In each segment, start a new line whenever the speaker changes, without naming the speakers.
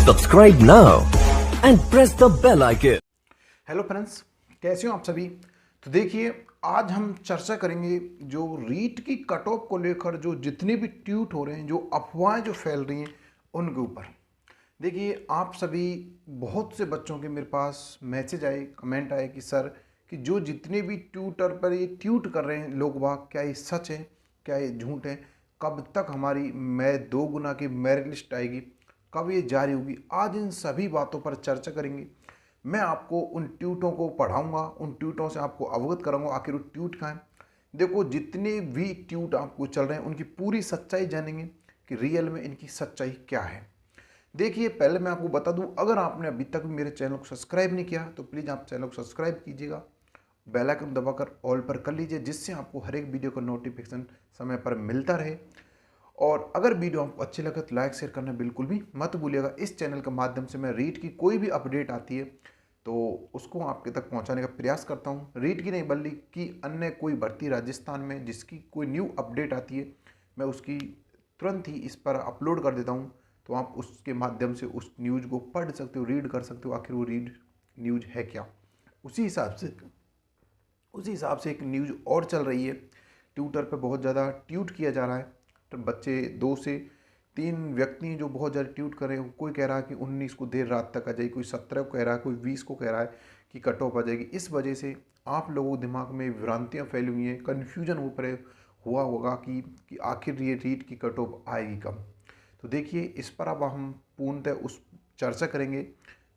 Subscribe now and press the bell icon.
Hello friends, कैसे हो आप सभी। तो देखिए, आज हम चर्चा करेंगे जो रीट की कट ऑफ को लेकर जो जितने भी ट्वीट हो रहे हैं, जो अफवाहें जो फैल रही हैं उनके ऊपर। देखिए, आप सभी, बहुत से बच्चों के मेरे पास मैसेज आए, कमेंट आए कि सर, कि जो जितने भी ट्विटर पर ये ट्वीट कर रहे हैं लोग बाग, क्या ये सच है, क्या ये झूठ है, कब तक हमारी दो गुना की मेरिट लिस्ट आएगी, कब ये जारी होगी। आज इन सभी बातों पर चर्चा करेंगे। मैं आपको उन ट्वीटों को पढ़ाऊंगा, उन ट्वीटों से आपको अवगत कराऊंगा आखिर वो ट्वीट कहाँ है। देखो, जितने भी ट्वीट आपको चल रहे हैं उनकी पूरी सच्चाई जानेंगे कि रियल में इनकी सच्चाई क्या है। देखिए, पहले मैं आपको बता दूं, अगर आपने अभी तक मेरे चैनल को सब्सक्राइब नहीं किया तो प्लीज़ आप चैनल को सब्सक्राइब कीजिएगा, बेल आइकन दबाकर ऑल पर कर लीजिए, जिससे आपको हर एक वीडियो का नोटिफिकेशन समय पर मिलता रहे। और अगर वीडियो आपको अच्छी लगे तो लाइक शेयर करना बिल्कुल भी मत भूलिएगा। इस चैनल के माध्यम से मैं रीट की कोई भी अपडेट आती है तो उसको आपके तक पहुंचाने का प्रयास करता हूं। रीट की नहीं बल्कि अन्य कोई भर्ती राजस्थान में जिसकी कोई न्यू अपडेट आती है, मैं उसकी तुरंत ही इस पर अपलोड कर देता हूं। तो आप उसके माध्यम से उस न्यूज़ को पढ़ सकते हो, रीड कर सकते हो, आखिर वो रीड न्यूज़ है क्या। उसी हिसाब से एक न्यूज़ और चल रही है। ट्विटर पे बहुत ज़्यादा ट्वीट किया जा रहा है, तो बच्चे 2 से 3 व्यक्ति जो बहुत ज़्यादा ट्वीट कर रहे हैं। कोई कह रहा है कि 19 को देर रात तक आ जाएगी, कोई 17 को कह रहा है, कोई 20 को कह रहा है कि कट ऑफ आ जाएगी। इस वजह से आप लोगों के दिमाग में भ्रांतियाँ फैली हुई हैं, कन्फ्यूजन हुआ होगा कि आखिर ये रीट की कट ऑफ आएगी कब। तो देखिए, इस पर अब हम पूर्णतः उस चर्चा करेंगे।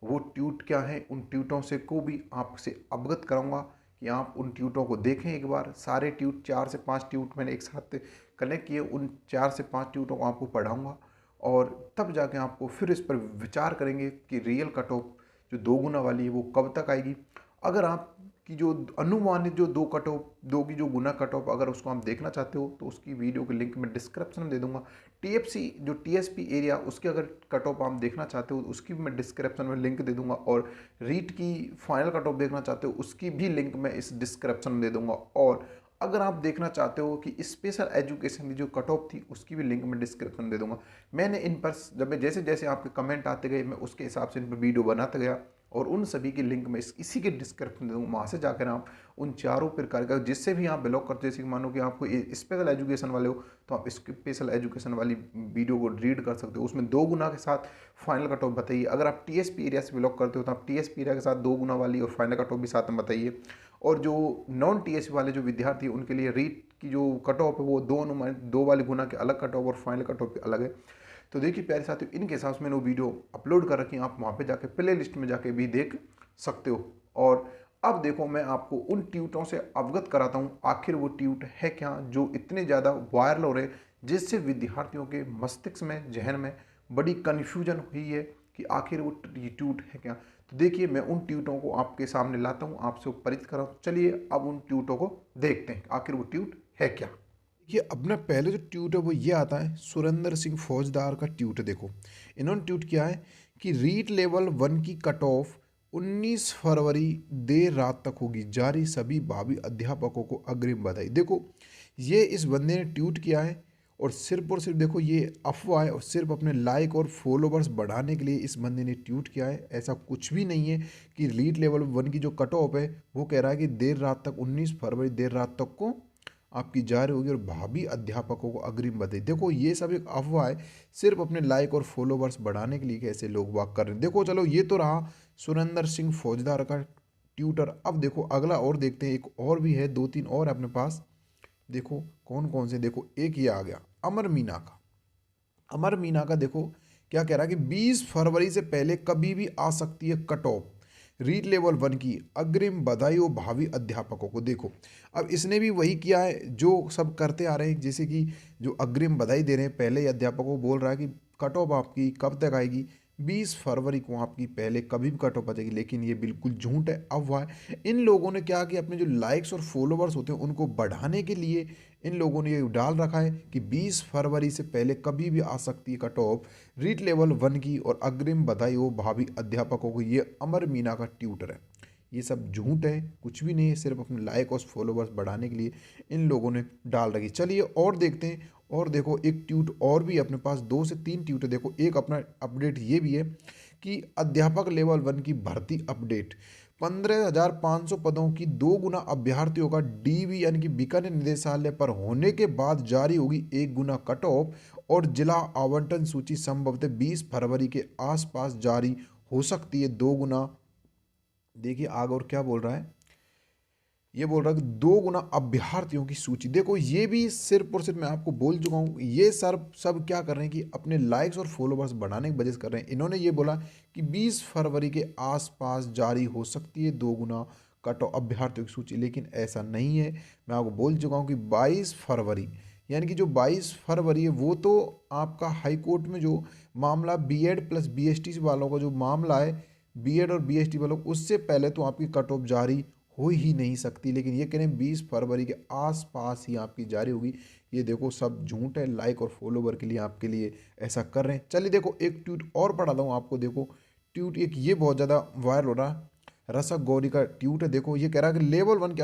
वो ट्वीट क्या है, उन ट्वीटों से को भी आपसे अवगत कराऊंगा कि आप उन ट्वीटों को देखें एक बार। सारे ट्वीट, 4 से 5 ट्वीट मैंने एक साथ कनेक्ट किए, उन 4 से 5 ट्वीटों को आपको पढ़ाऊंगा और तब जाके आपको फिर इस पर विचार करेंगे कि रियल कट ऑफ जो 2 गुना वाली है वो कब तक आएगी। अगर आप की जो अनुमानित जो 2 की जो गुना कट ऑफ, अगर उसको आप देखना चाहते हो तो उसकी वीडियो की लिंक मैं डिस्क्रिप्शन में दे दूंगा। टीएफसी जो टीएसपी एरिया, उसके अगर कट ऑफ आप देखना चाहते हो उसकी भी मैं डिस्क्रिप्शन में लिंक दे दूंगा। और रीट की फाइनल कट ऑफ देखना चाहते हो उसकी भी लिंक मैं इस डिस्क्रिप्शन में दे दूंगा। और अगर आप देखना चाहते हो कि स्पेशल एजुकेशन की जो कट ऑफ थी उसकी भी लिंक मैं डिस्क्रिप्शन में दे दूंगा। मैंने इन पर जब मैं जैसे जैसे आपके कमेंट आते गए, मैं उसके हिसाब से इन पर वीडियो बनाता गया और उन सभी की लिंक मैं इसी के डिस्क्रिप्शन दे दूँगा। वहाँ से जाकर आप उन चारों प्रकार का, जिससे भी आप बिलोंग करते हो, जैसे कि मानो कि आपको स्पेशल एजुकेशन वाले हो तो आप स्पेशल एजुकेशन वाली वीडियो को रीड कर सकते हो। उसमें 2 गुना के साथ फाइनल कट ऑफ बताइए। अगर आप टीएसपी एरिया से बिलोंग करते हो तो आप टीएसपी एरिया के साथ 2 गुना वाली और फाइनल कट ऑफ भी साथ में बताइए। और जो नॉन टीएसपी वाले जो विद्यार्थी हैं उनके लिए रीट की जो कट ऑफ है वो 2 वाली गुना के अलग कट ऑफ और फाइनल कट ऑफ अलग है। तो देखिए प्यारे साथियों, इनके हिसाब से मैंने वो वीडियो अपलोड कर रखी है, आप वहाँ पे जाके प्ले लिस्ट में जाके भी देख सकते हो। और अब देखो, मैं आपको उन ट्वीटों से अवगत कराता हूँ आखिर वो ट्वीट है क्या जो इतने ज़्यादा वायरल हो रहे हैं, जिससे विद्यार्थियों के मस्तिष्क में, जहन में बड़ी कन्फ्यूजन हुई है कि आखिर वो ट्वीट है क्या। तो देखिए, मैं उन ट्वीटों को आपके सामने लाता हूँ, आपसे परिचित कराऊँ। चलिए अब उन ट्वीटों को देखते हैं आखिर वो ट्वीट है क्या। ये अपना पहले जो ट्वीट है वो ये आता है, सुरेंद्र सिंह फौजदार का ट्वीट है। देखो, इन्होंने ट्वीट किया है कि रीट लेवल 1 की कट ऑफ 19 फरवरी देर रात तक होगी जारी, सभी भावी अध्यापकों को अग्रिम बधाई। देखो, ये इस बंदे ने ट्वीट किया है और सिर्फ देखो, ये अफवाह है और सिर्फ अपने लाइक और फॉलोवर्स बढ़ाने के लिए इस बंदे ने ट्वीट किया है। ऐसा कुछ भी नहीं है कि रीट लेवल 1 की जो कट ऑफ है वो कह रहा है कि देर रात तक, 19 फरवरी देर रात तक को आपकी जारी होगी और भावी अध्यापकों को अग्रिम बधाई। देखो, ये सब एक अफवाह है, सिर्फ अपने लाइक और फॉलोवर्स बढ़ाने के लिए कैसे लोग बात कर रहे हैं। देखो, चलो, ये तो रहा सुरेंद्र सिंह फौजदार का ट्विटर। अब देखो अगला और देखते हैं, एक और भी है, 2-3 और अपने पास। देखो कौन कौन से, देखो एक ये आ गया अमर मीना का। अमर मीना का देखो क्या कह रहा है कि 20 फरवरी से पहले कभी भी आ सकती है कट ऑफ, रीट लेवल 1 की अग्रिम बधाई हो भावी अध्यापकों को। देखो, अब इसने भी वही किया है जो सब करते आ रहे हैं, जैसे कि जो अग्रिम बधाई दे रहे हैं पहले ही अध्यापकों को, बोल रहा है कि कट ऑफ आपकी कब तक आएगी, 20 फरवरी को आपकी पहले कभी भी कट ऑफ आ जाएगी। लेकिन ये बिल्कुल झूठ है, अफवाह है। इन लोगों ने क्या किया, अपने जो लाइक्स और फॉलोवर्स होते हैं उनको बढ़ाने के लिए इन लोगों ने ये डाल रखा है कि 20 फरवरी से पहले कभी भी आ सकती है कट ऑफ, रीट लेवल 1 की, और अग्रिम बधाई हो भावी अध्यापकों को। ये अमर मीना का ट्विटर है। ये सब झूठ है, कुछ भी नहीं है, सिर्फ अपने लाइक और फॉलोवर्स बढ़ाने के लिए इन लोगों ने डाल रखी। चलिए और देखते हैं और देखो एक ट्यूट और भी अपने पास, 2 से 3 ट्यूट है। देखो एक अपना अपडेट ये भी है कि अध्यापक लेवल 1 की भर्ती अपडेट, 15,500 पदों की 2 गुना अभ्यर्थियों का डीवी यानी कि बीकानेर निदेशालय पर होने के बाद जारी होगी 1 गुना कट ऑफ, और जिला आवंटन सूची संभवतः 20 फरवरी के आसपास जारी हो सकती है 2 गुना। देखिए आगे और क्या बोल रहा है, ये बोल रहा है कि 2 गुना अभ्यर्थियों की सूची। देखो ये भी सिर्फ और सिर्फ मैं आपको बोल चुका हूँ, ये सर सब क्या कर रहे हैं कि अपने लाइक्स और फॉलोवर्स बढ़ाने की वजह से कर रहे हैं। इन्होंने ये बोला कि 20 फरवरी के आसपास जारी हो सकती है 2 गुना कट ऑफ अभ्यर्थियों की सूची, लेकिन ऐसा नहीं है। मैं आपको बोल चुका हूँ कि 22 फरवरी, यानी कि जो 22 फरवरी है वो तो आपका हाई कोर्ट में जो मामला बीएड प्लस बीएसटी वालों का जो मामला है, बीएड और बीएसटी वालों, उससे पहले तो आपकी कट ऑफ जारी हो ही नहीं सकती। लेकिन ये कह रहे हैं 20 फरवरी के आसपास ही आपकी जारी होगी। ये देखो सब झूठ है, लाइक और फॉलोवर के लिए आपके लिए ऐसा कर रहे हैं। चलिए देखो एक ट्वीट और पढ़ाता हूँ आपको। देखो ट्वीट एक ये बहुत ज़्यादा वायरल हो रहा है, रसक गौरी का ट्वीट है। देखो ये कह रहा है कि लेवल 1 के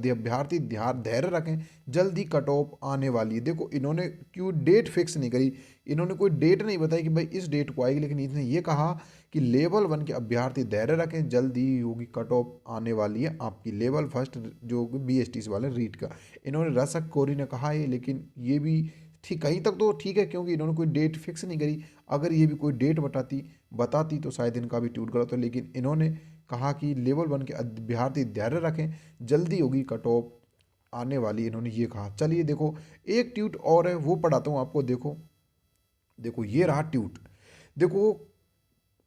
अभ्यर्थी ध्यान धैर्य रखें, जल्दी कट ऑफ आने वाली है। देखो इन्होंने क्यों डेट फिक्स नहीं करी, इन्होंने कोई डेट नहीं बताई कि भाई इस डेट को आएगी, लेकिन इसने ये कहा कि लेवल 1 के अभ्यर्थी धैर्य रखें, जल्दी होगी कट ऑफ आने वाली है आपकी लेवल फर्स्ट जो बीएसटी वाले रीट का। इन्होंने रसक गौरी ने कहा है, लेकिन ये भी ठीक, कहीं तक तो ठीक है क्योंकि इन्होंने कोई डेट फिक्स नहीं करी। अगर ये भी कोई डेट बताती तो शायद इनका भी ट्वीट गलत हो, लेकिन इन्होंने कहा कि लेवल 1 के अभ्यर्थी धैर्य रखें, जल्दी होगी कट ऑफ आने वाली, इन्होंने ये कहा। चलिए देखो एक ट्वीट और है वो पढ़ाता हूँ आपको। देखो देखो ये रहा ट्वीट। देखो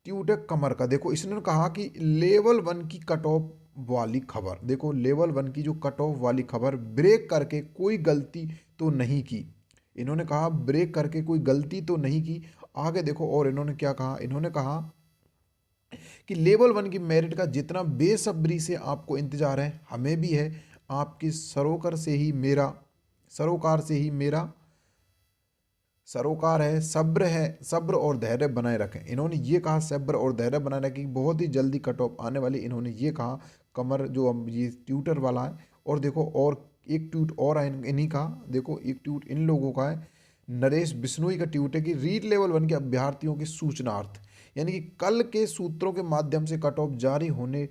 ट्वीट है कमर का। देखो इसने कहा कि लेवल 1 की कट ऑफ वाली खबर, देखो लेवल 1 की जो कट ऑफ वाली खबर ब्रेक करके कोई गलती तो नहीं की। इन्होंने कहा ब्रेक करके कोई गलती तो नहीं की। आगे देखो और इन्होंने क्या कहा, इन्होंने कहा कि लेवल 1 की मेरिट का जितना बेसब्री से आपको इंतजार है, हमें भी है। आपकी सरोकार से ही मेरा सरोकार है, सब्र है, सब्र और धैर्य बनाए रखें। इन्होंने ये कहा सब्र और धैर्य बनाए रखें, बहुत ही जल्दी कट ऑफ आने वाली, इन्होंने ये कहा। कमर जो हम ये ट्यूटर वाला है। और देखो और एक ट्वीट और है इन्हीं का। देखो एक ट्वीट इन लोगों का है, नरेश बिश्नोई का ट्वीट है कि रीट लेवल 1 के अभ्यर्थियों की सूचनार्थ, यानी कि कल के सूत्रों के माध्यम से कट ऑफ जारी होने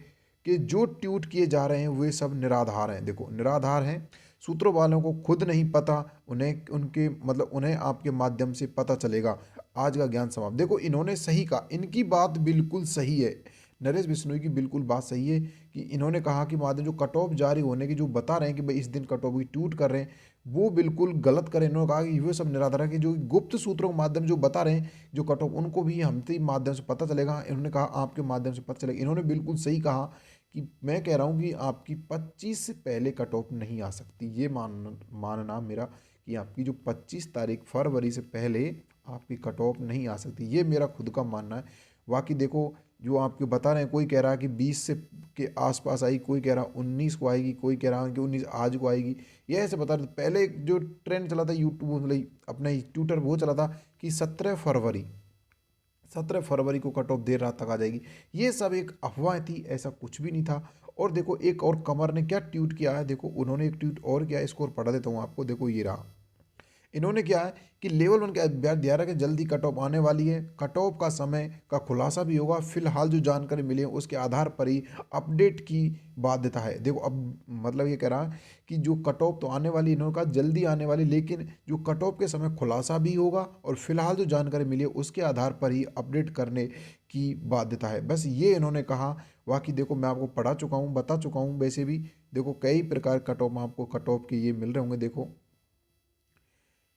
के जो ट्वीट किए जा रहे हैं वे सब निराधार हैं। देखो निराधार हैं, सूत्रों वालों को खुद नहीं पता, उन्हें आपके माध्यम से पता चलेगा। आज का ज्ञान समाप्त। देखो इन्होंने सही कहा, इनकी बात बिल्कुल सही है, नरेश बिश्नोई की बिल्कुल बात सही है कि इन्होंने कहा कि माध्यम जो कट ऑफ जारी होने की जो बता रहे हैं कि भाई इस दिन कट ऑफ की ट्वीट कर रहे हैं, वो बिल्कुल गलत करें। इन्होंने कहा कि ये सब निराधार है, कि जो गुप्त सूत्रों के माध्यम जो बता रहे हैं जो कट ऑफ, उनको भी हमसे माध्यम से पता चलेगा। इन्होंने कहा आपके माध्यम से पता चलेगा। इन्होंने बिल्कुल सही कहा कि मैं कह रहा हूँ कि आपकी 25 से पहले कट ऑफ नहीं आ सकती। ये मानना मेरा कि आपकी जो 25 तारीख फरवरी से पहले आपकी कट ऑफ नहीं आ सकती, ये मेरा खुद का मानना है। बाकी देखो जो आपके बता रहे हैं, कोई कह रहा है कि 20 से के आसपास आई, कोई कह रहा है 19 को आएगी, कोई कह रहा है कि 19 आज को आएगी। ये ऐसे बता रहे थे। पहले जो ट्रेंड चला था यूट्यूब मतलब अपना ट्विटर वो चला था कि 17 फरवरी को कट ऑफ देर रात तक आ जाएगी। ये सब एक अफवाह थी, ऐसा कुछ भी नहीं था। और देखो एक और कमर ने क्या ट्वीट किया है, देखो उन्होंने एक ट्वीट और किया है, इसको और पढ़ा देता हूँ आपको। देखो ये रहा, इन्होंने क्या है कि लेवल 1 के अभ्यर्थी दिया रहा कि जल्दी कट ऑफ आने वाली है, कट ऑफ का समय का खुलासा भी होगा, फिलहाल जो जानकारी मिली है उसके आधार पर ही अपडेट की बाध्यता है। देखो अब मतलब ये कह रहा है कि जो कट ऑफ तो आने वाली, इन्होंने कहा जल्दी आने वाली, लेकिन जो कट ऑफ के समय खुलासा भी होगा और फिलहाल जो जानकारी मिली है उसके आधार पर ही अपडेट करने की बाध्यता है। बस ये इन्होंने कहा। बाकी देखो मैं आपको पढ़ा चुका हूँ, बता चुका हूँ। वैसे भी देखो कई प्रकार कट ऑफ आपको कट ऑफ के ये मिल रहे होंगे। देखो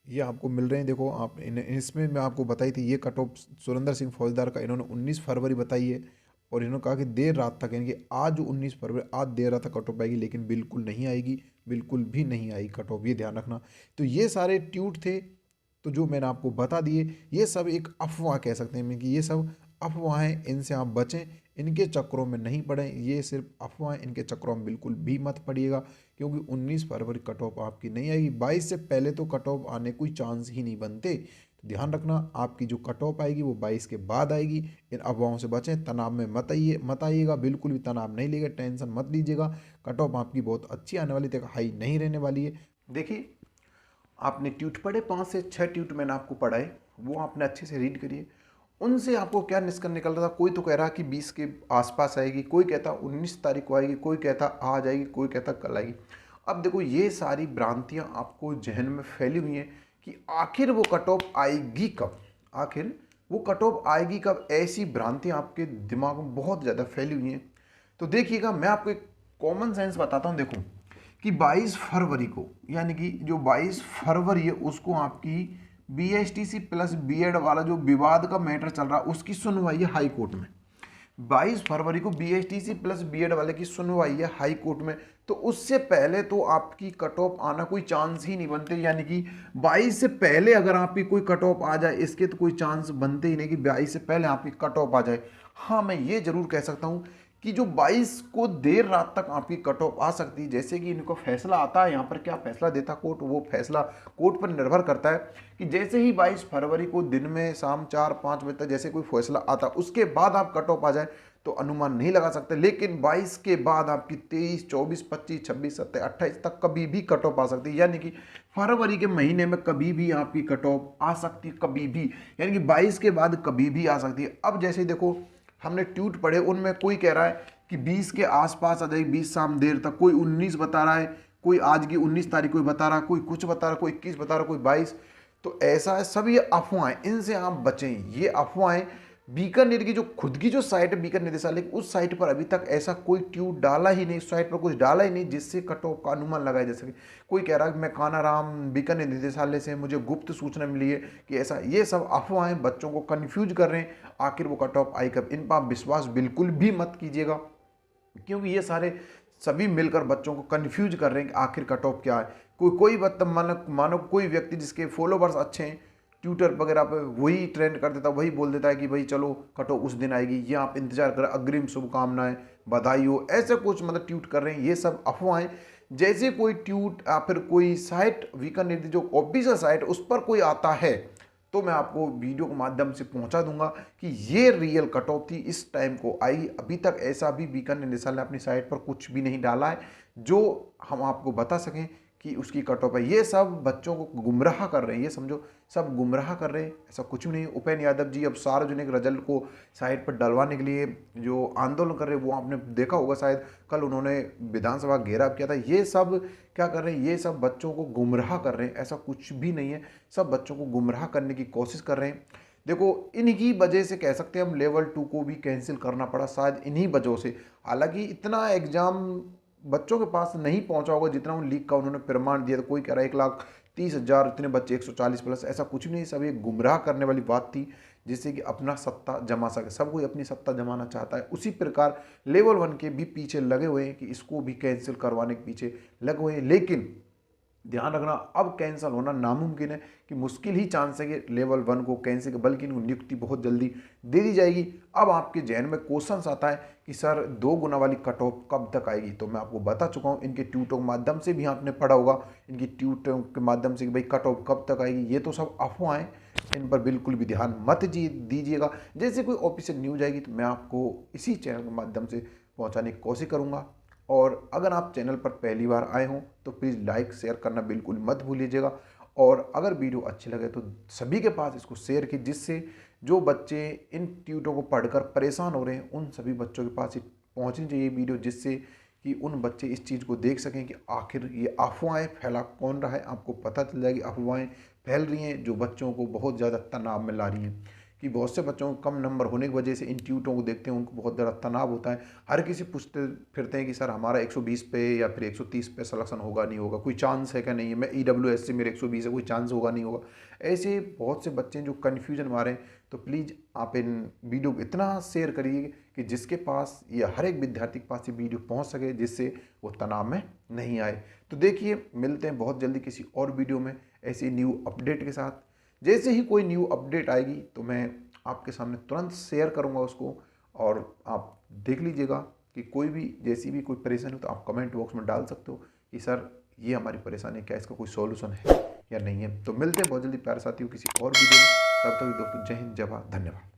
ये आपको मिल रहे हैं। देखो आप इसमें मैं आपको बताई थी ये कट ऑफ सुरेंद्र सिंह फौजदार का इन्होंने 19 फरवरी बताई है, और इन्होंने कहा कि देर रात तक, यानी कि आज जो 19 फरवरी आज देर रात तक कट ऑफ आएगी, लेकिन बिल्कुल नहीं आएगी, बिल्कुल भी नहीं आएगी कट ऑफ, ये ध्यान रखना। तो ये सारे ट्वीट थे तो जो मैंने आपको बता दिए, ये सब एक अफवाह कह सकते हैं कि ये सब अफवाहें, इनसे आप बचें, इनके चक्रों में नहीं पड़ें। ये सिर्फ अफवाहें, इनके चक्रों में बिल्कुल भी मत पड़िएगा, क्योंकि 19 फरवरी कट ऑफ आपकी नहीं आएगी। 22 से पहले तो कट ऑफ आने कोई चांस ही नहीं बनते। तो ध्यान रखना, आपकी जो कट ऑफ आएगी वो 22 के बाद आएगी। इन अफवाहों से बचें, तनाव में मत आइएगा, बिल्कुल भी तनाव नहीं लीजिएगा, टेंशन मत लीजिएगा। कट ऑफ आपकी बहुत अच्छी आने वाली तक हाई नहीं रहने वाली है। देखिए आपने ट्यूट पढ़े, 5 से 6 ट्यूट मैंने आपको पढ़ाए, वो आपने अच्छे से रीड करिए। उनसे आपको क्या निष्कर्ष निकल रहा था, कोई तो कह रहा कि 20 के आसपास आएगी, कोई कहता 19 तारीख को आएगी, कोई कहता आ जाएगी, कोई कहता कल आएगी। अब देखो ये सारी भ्रांतियाँ आपको जहन में फैली हुई हैं कि आखिर वो कट ऑफ आएगी कब, आखिर वो कट ऑफ आएगी कब, ऐसी भ्रांतियाँ आपके दिमाग में बहुत ज़्यादा फैली हुई हैं। तो देखिएगा, मैं आपको एक कॉमन सेंस बताता हूँ। देखो कि 22 फरवरी को, यानी कि जो 22 फरवरी है उसको आपकी BSTC प्लस बीएड वाला जो विवाद का मैटर चल रहा है उसकी सुनवाई है हाई कोर्ट में। 22 फरवरी को BSTC प्लस बीएड वाले की सुनवाई है हाई कोर्ट में। तो उससे पहले तो आपकी कट ऑफ आना कोई चांस ही नहीं बनते, यानी कि 22 से पहले अगर आपकी कोई कट ऑफ आ जाए इसके तो कोई चांस बनते ही नहीं कि 22 से पहले आपकी कट ऑफ आ जाए। हाँ, मैं ये जरूर कह सकता हूँ कि जो 22 को देर रात तक आपकी कट ऑफ आ सकती है, जैसे कि इनको फैसला आता है, यहाँ पर क्या फैसला देता कोर्ट, वो फैसला कोर्ट पर निर्भर करता है कि जैसे ही 22 फरवरी को दिन में शाम 4-5 बजे तक जैसे कोई फैसला आता उसके बाद आप कट ऑफ आ जाए तो अनुमान नहीं लगा सकते। लेकिन 22 के बाद आपकी 23, 24, 25, 26, 27, 28 तक कभी भी कट ऑफ आ सकती है, यानी कि फरवरी के महीने में कभी भी आपकी कट ऑफ आ सकती है, कभी भी, यानी कि 22 के बाद कभी भी आ सकती है। अब जैसे देखो हमने ट्यूट पढ़े, उनमें कोई कह रहा है कि 20 के आसपास आ जाएगी, 20 शाम देर तक, कोई 19 बता रहा है, कोई आज की 19 तारीख कोई बता रहा है, कोई कुछ बता रहा है, कोई 21 बता रहा है, कोई 22। तो ऐसा है, सब ये अफवाहें, इनसे आप बचें। ये अफवाहें बीकानेर की जो खुद की जो साइट है बीकानेर निदेशालय की, उस साइट पर अभी तक ऐसा कोई ट्यूट डाला ही नहीं, उस साइट पर कुछ डाला ही नहीं जिससे कट ऑफ का अनुमान लगाया जा सके। कोई कह रहा है कि मैं कानाराम बीकानेर निदेशालय से मुझे गुप्त सूचना मिली है कि ऐसा, ये सब अफवाहें बच्चों को कन्फ्यूज कर रहे हैं। आखिर वो कट ऑफ आई कब, इन पर आप विश्वास बिल्कुल भी मत कीजिएगा, क्योंकि ये सारे सभी मिलकर बच्चों को कन्फ्यूज कर रहे हैं कि आखिर कट ऑफ क्या है। कोई मानो कोई व्यक्ति जिसके फॉलोवर्स अच्छे हैं ट्विटर वगैरह पे, वही ट्रेंड कर देता, वही बोल देता है कि भाई चलो कट ऑफ उस दिन आएगी, ये आप इंतजार करें, अग्रिम शुभकामनाएं, बधाई हो, ऐसे कुछ मतलब ट्वीट कर रहे हैं। ये सब अफवाहें, जैसे कोई ट्वीट या फिर कोई साइट बीकानेर जो ऑफिशियल साइट उस पर कोई आता है तो मैं आपको वीडियो के माध्यम से पहुंचा दूंगा कि ये रियल कट ऑफ थी, इस टाइम को आई। अभी तक ऐसा भी बीकानेर निदेशालय ने अपनी साइट पर कुछ भी नहीं डाला है जो हम आपको बता सकें कि उसकी कट ऑफ है। ये सब बच्चों को गुमराह कर रहे हैं, ये समझो सब गुमराह कर रहे हैं, ऐसा कुछ भी नहीं। उपेंद्र यादव जी अब सार्वजनिक रिजल्ट को साइट पर डलवाने के लिए जो आंदोलन कर रहे हैं वो आपने देखा होगा, शायद कल उन्होंने विधानसभा घेराव किया था। ये सब क्या कर रहे हैं, ये सब बच्चों को गुमराह कर रहे हैं, ऐसा कुछ भी नहीं है, सब बच्चों को गुमराह करने की कोशिश कर रहे हैं। देखो इन्हीं वजह से कह सकते हैं हम लेवल 2 को भी कैंसिल करना पड़ा, शायद इन्हीं वजहों से। हालांकि इतना एग्जाम बच्चों के पास नहीं पहुंचा होगा जितना उन लीग का उन्होंने प्रमाण दिया था। कोई कह रहा है 1,30,000 इतने बच्चे 140 प्लस, ऐसा कुछ भी नहीं। सब एक गुमराह करने वाली बात थी जिससे कि अपना सत्ता जमा सके, सब कोई अपनी सत्ता जमाना चाहता है। उसी प्रकार लेवल 1 के भी पीछे लगे हुए हैं कि इसको भी कैंसिल करवाने के पीछे लगे हुए हैं। लेकिन ध्यान रखना, अब कैंसिल होना नामुमकिन है, कि मुश्किल ही चांस है कि लेवल 1 को कैंसिल, बल्कि इनको नियुक्ति बहुत जल्दी दे दी जाएगी। अब आपके जहन में क्वेश्चन आता है कि सर 2 गुना वाली कट ऑफ कब तक आएगी, तो मैं आपको बता चुका हूँ, इनके ट्वीटों के माध्यम से भी आपने पढ़ा होगा, इनकी ट्वीटों के माध्यम से कि भाई कट ऑफ कब तक आएगी। ये तो सब अफवाहें, इन पर बिल्कुल भी ध्यान मत दीजिएगा। जैसे कोई ऑफिशियल न्यूज आएगी तो मैं आपको इसी चैनल के माध्यम से पहुँचाने की कोशिश करूँगा। और अगर आप चैनल पर पहली बार आए हों तो प्लीज़ लाइक शेयर करना बिल्कुल मत भूलिएगा। और अगर वीडियो अच्छी लगे तो सभी के पास इसको शेयर कीजिए, जिससे जो बच्चे इन ट्यूटों को पढ़कर परेशान हो रहे हैं उन सभी बच्चों के पास पहुंचनी चाहिए वीडियो, जिससे कि उन बच्चे इस चीज़ को देख सकें कि आखिर ये अफवाहें फैला कौन रहा है। आपको पता चल जाएगी अफवाहें फैल रही हैं जो बच्चों को बहुत ज़्यादा तनाव में ला रही हैं, कि बहुत से बच्चों को कम नंबर होने की वजह से इन ट्यूटों को देखते हैं उनको बहुत ज़्यादा तनाव होता है। हर किसी पूछते फिरते हैं कि सर हमारा 120 पे या फिर 130 पे सिलेक्शन होगा नहीं होगा, कोई चांस है क्या नहीं है, मैं EWS से मेरे 120 है, कोई चांस होगा नहीं होगा। ऐसे बहुत से बच्चे जो कन्फ्यूजन में आ रहे हैं, तो प्लीज़ आप इन वीडियो को इतना शेयर करिए कि जिसके पास या हर एक विद्यार्थी के पास ये वीडियो पहुँच सके, जिससे वो तनाव में नहीं आए। तो देखिए, मिलते हैं बहुत जल्दी किसी और वीडियो में ऐसी न्यू अपडेट के साथ। जैसे ही कोई न्यू अपडेट आएगी तो मैं आपके सामने तुरंत शेयर करूंगा उसको, और आप देख लीजिएगा कि कोई भी जैसी भी कोई परेशानी हो तो आप कमेंट बॉक्स में डाल सकते हो कि सर ये हमारी परेशानी है, क्या इसका कोई सॉल्यूशन है या नहीं है। तो मिलते हैं बहुत जल्दी प्यारे साथियों किसी और वीडियो में। तब तक दोस्तों जय हिंद, जय भारत, धन्यवाद।